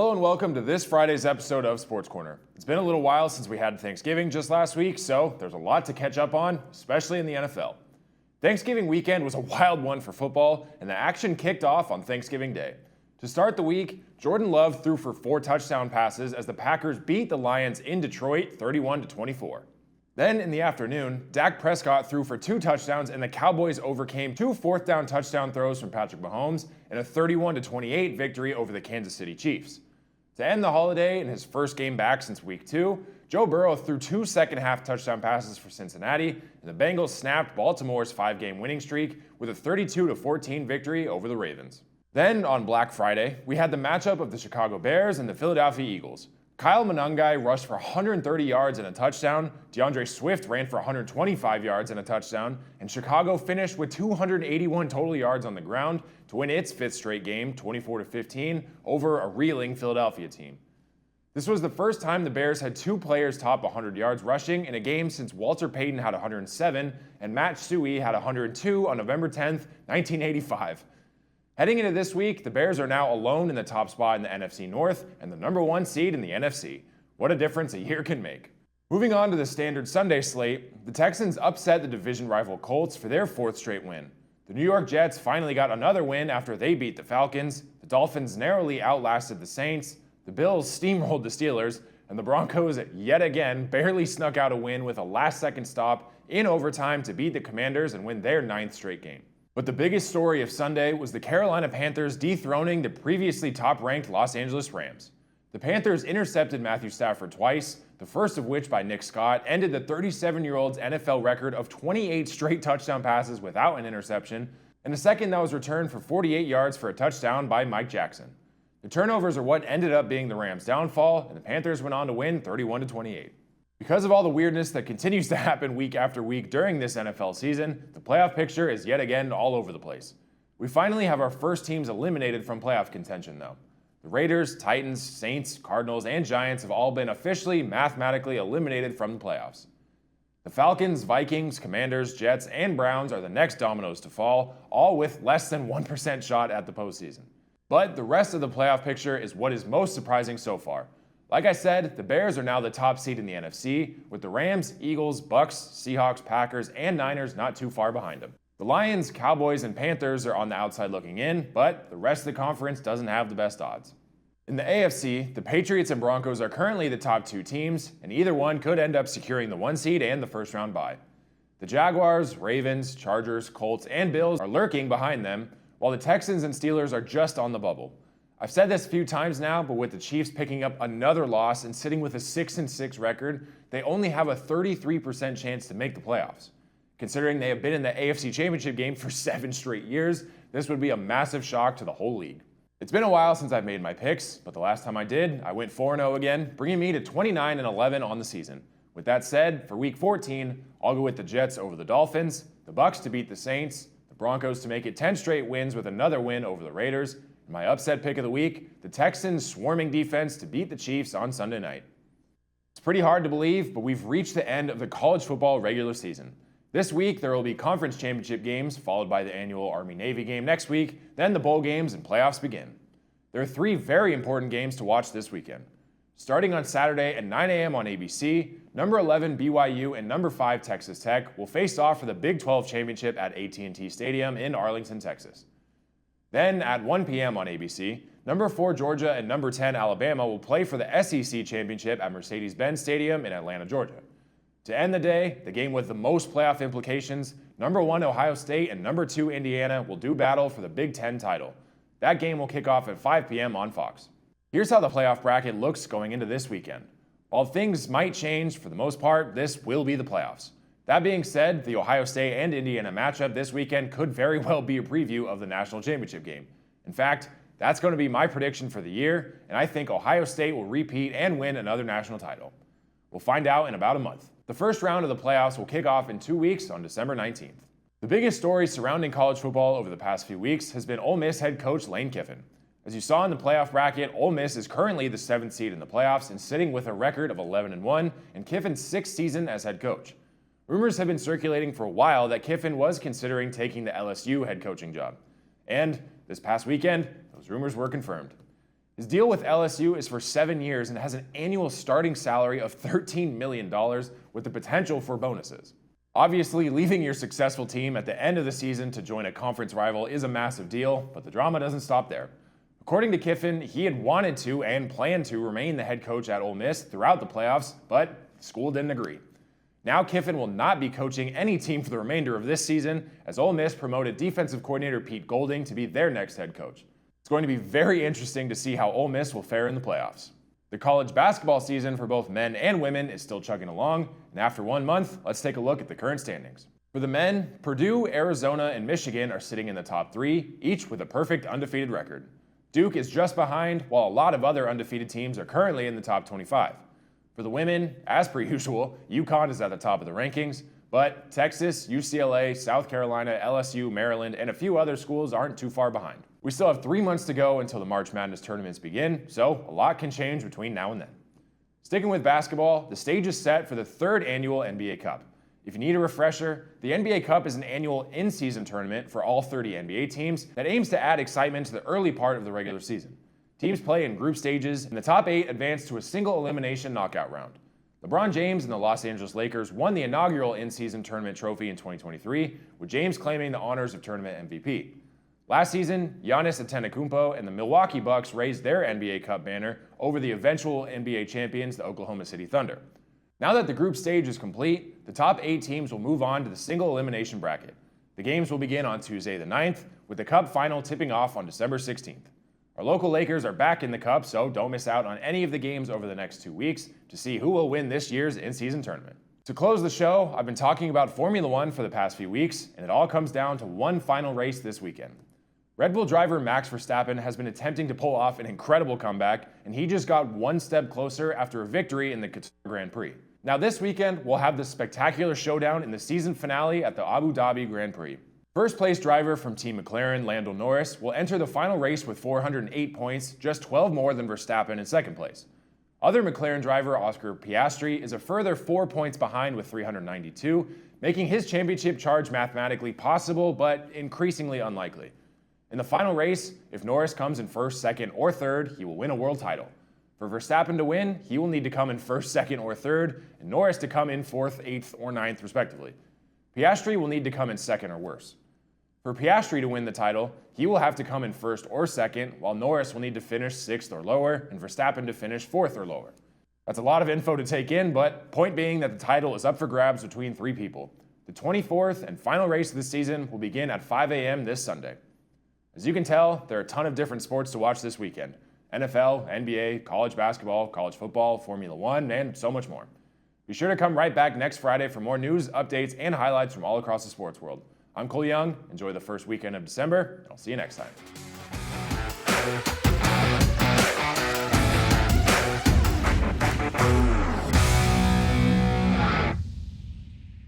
Hello and welcome to this Friday's episode of Sports Corner. It's been a little while since we had Thanksgiving just last week, so there's a lot to catch up on, especially in the NFL. Thanksgiving weekend was a wild one for football, and the action kicked off on Thanksgiving Day. To start the week, Jordan Love threw for 4 touchdown passes as the Packers beat the Lions in Detroit 31-24. Then in the afternoon, Dak Prescott threw for 2 touchdowns and the Cowboys overcame 2 fourth-down touchdown throws from Patrick Mahomes in a 31-28 victory over the Kansas City Chiefs. To end the holiday in his first game back since Week 2, Joe Burrow threw 2 second-half touchdown passes for Cincinnati, and the Bengals snapped Baltimore's 5-game winning streak with a 32-14 victory over the Ravens. Then on Black Friday, we had the matchup of the Chicago Bears and the Philadelphia Eagles. Kyle Monangai rushed for 130 yards and a touchdown, DeAndre Swift ran for 125 yards and a touchdown, and Chicago finished with 281 total yards on the ground to win its 5th straight game, 24-15, over a reeling Philadelphia team. This was the first time the Bears had 2 players top 100 yards rushing in a game since Walter Payton had 107 and Matt Suhey had 102 on November 10th, 1985. Heading into this week, the Bears are now alone in the top spot in the NFC North and the number 1 seed in the NFC. What a difference a year can make. Moving on to the standard Sunday slate, the Texans upset the division rival Colts for their 4th straight win. The New York Jets finally got another win after they beat the Falcons, the Dolphins narrowly outlasted the Saints, the Bills steamrolled the Steelers, and the Broncos yet again barely snuck out a win with a last-second stop in overtime to beat the Commanders and win their 9th straight game. But the biggest story of Sunday was the Carolina Panthers dethroning the previously top-ranked Los Angeles Rams. The Panthers intercepted Matthew Stafford twice, the first of which by Nick Scott ended the 37-year-old's NFL record of 28 straight touchdown passes without an interception, and a second that was returned for 48 yards for a touchdown by Mike Jackson. The turnovers are what ended up being the Rams' downfall, and the Panthers went on to win 31-28. Because of all the weirdness that continues to happen week after week during this NFL season, the playoff picture is yet again all over the place. We finally have our first teams eliminated from playoff contention, though. The Raiders, Titans, Saints, Cardinals, and Giants have all been officially mathematically eliminated from the playoffs. The Falcons, Vikings, Commanders, Jets, and Browns are the next dominoes to fall, all with less than 1% shot at the postseason. But the rest of the playoff picture is what is most surprising so far. Like I said, the Bears are now the top seed in the NFC, with the Rams, Eagles, Bucks, Seahawks, Packers, and Niners not too far behind them. The Lions, Cowboys, and Panthers are on the outside looking in, but the rest of the conference doesn't have the best odds. In the AFC, the Patriots and Broncos are currently the top 2 teams, and either one could end up securing the 1 seed and the first-round bye. The Jaguars, Ravens, Chargers, Colts, and Bills are lurking behind them, while the Texans and Steelers are just on the bubble. I've said this a few times now, but with the Chiefs picking up another loss and sitting with a 6-6 record, they only have a 33% chance to make the playoffs. Considering they have been in the AFC Championship game for 7 straight years, this would be a massive shock to the whole league. It's been a while since I've made my picks, but the last time I did, I went 4-0 again, bringing me to 29-11 on the season. With that said, for Week 14, I'll go with the Jets over the Dolphins, the Bucks to beat the Saints, the Broncos to make it 10 straight wins with another win over the Raiders, and my upset pick of the week, the Texans' swarming defense to beat the Chiefs on Sunday night. It's pretty hard to believe, but we've reached the end of the college football regular season. This week, there will be conference championship games, followed by the annual Army-Navy game next week, then the bowl games and playoffs begin. There are 3 very important games to watch this weekend. Starting on Saturday at 9 a.m. on ABC, number 11 BYU and number 5 Texas Tech will face off for the Big 12 championship at AT&T Stadium in Arlington, Texas. Then at 1 p.m. on ABC, number 4 Georgia and number 10 Alabama will play for the SEC championship at Mercedes-Benz Stadium in Atlanta, Georgia. To end the day, the game with the most playoff implications, number 1 Ohio State and number 2 Indiana will do battle for the Big Ten title. That game will kick off at 5 p.m. on Fox. Here's how the playoff bracket looks going into this weekend. While things might change, for the most part, this will be the playoffs. That being said, the Ohio State and Indiana matchup this weekend could very well be a preview of the national championship game. In fact, that's going to be my prediction for the year, and I think Ohio State will repeat and win another national title. We'll find out in about a month. The first round of the playoffs will kick off in 2 weeks on December 19th. The biggest story surrounding college football over the past few weeks has been Ole Miss head coach Lane Kiffin. As you saw in the playoff bracket, Ole Miss is currently the 7th seed in the playoffs and sitting with a record of 11-1 in Kiffin's 6th season as head coach. Rumors have been circulating for a while that Kiffin was considering taking the LSU head coaching job. And this past weekend, those rumors were confirmed. His deal with LSU is for 7 years and has an annual starting salary of $13 million with the potential for bonuses. Obviously, leaving your successful team at the end of the season to join a conference rival is a massive deal, but the drama doesn't stop there. According to Kiffin, he had wanted to and planned to remain the head coach at Ole Miss throughout the playoffs, but the school didn't agree. Now Kiffin will not be coaching any team for the remainder of this season, as Ole Miss promoted defensive coordinator Pete Golding to be their next head coach. It's going to be very interesting to see how Ole Miss will fare in the playoffs. The college basketball season for both men and women is still chugging along, and after 1 month, let's take a look at the current standings. For the men, Purdue, Arizona, and Michigan are sitting in the top 3, each with a perfect undefeated record. Duke is just behind, while a lot of other undefeated teams are currently in the top 25. For the women, as per usual, UConn is at the top of the rankings, but Texas, UCLA, South Carolina, LSU, Maryland, and a few other schools aren't too far behind. We still have 3 months to go until the March Madness tournaments begin, so a lot can change between now and then. Sticking with basketball, the stage is set for the 3rd annual NBA Cup. If you need a refresher, the NBA Cup is an annual in-season tournament for all 30 NBA teams that aims to add excitement to the early part of the regular season. Teams play in group stages, and the top 8 advance to a single elimination knockout round. LeBron James and the Los Angeles Lakers won the inaugural in-season tournament trophy in 2023, with James claiming the honors of tournament MVP. Last season, Giannis Antetokounmpo and the Milwaukee Bucks raised their NBA Cup banner over the eventual NBA champions, the Oklahoma City Thunder. Now that the group stage is complete, the top 8 teams will move on to the single elimination bracket. The games will begin on Tuesday the 9th, with the Cup final tipping off on December 16th. Our local Lakers are back in the Cup, so don't miss out on any of the games over the next 2 weeks to see who will win this year's in-season tournament. To close the show, I've been talking about Formula One for the past few weeks, and it all comes down to one final race this weekend. Red Bull driver Max Verstappen has been attempting to pull off an incredible comeback, and he just got one step closer after a victory in the Qatar Grand Prix. Now this weekend, we'll have the spectacular showdown in the season finale at the Abu Dhabi Grand Prix. First place driver from Team McLaren, Lando Norris, will enter the final race with 408 points, just 12 more than Verstappen in second place. Other McLaren driver Oscar Piastri is a further 4 points behind with 392, making his championship charge mathematically possible, but increasingly unlikely. In the final race, if Norris comes in first, second, or third, he will win a world title. For Verstappen to win, he will need to come in first, second, or third, and Norris to come in 4th, 8th, or 9th, respectively. Piastri will need to come in second or worse. For Piastri to win the title, he will have to come in first or second, while Norris will need to finish 6th or lower, and Verstappen to finish 4th or lower. That's a lot of info to take in, but point being that the title is up for grabs between 3 people. The 24th and final race of the season will begin at 5 a.m. this Sunday. As you can tell, there are a ton of different sports to watch this weekend. NFL, NBA, college basketball, college football, Formula One, and so much more. Be sure to come right back next Friday for more news, updates, and highlights from all across the sports world. I'm Cole Young. Enjoy the first weekend of December, and I'll see you next time.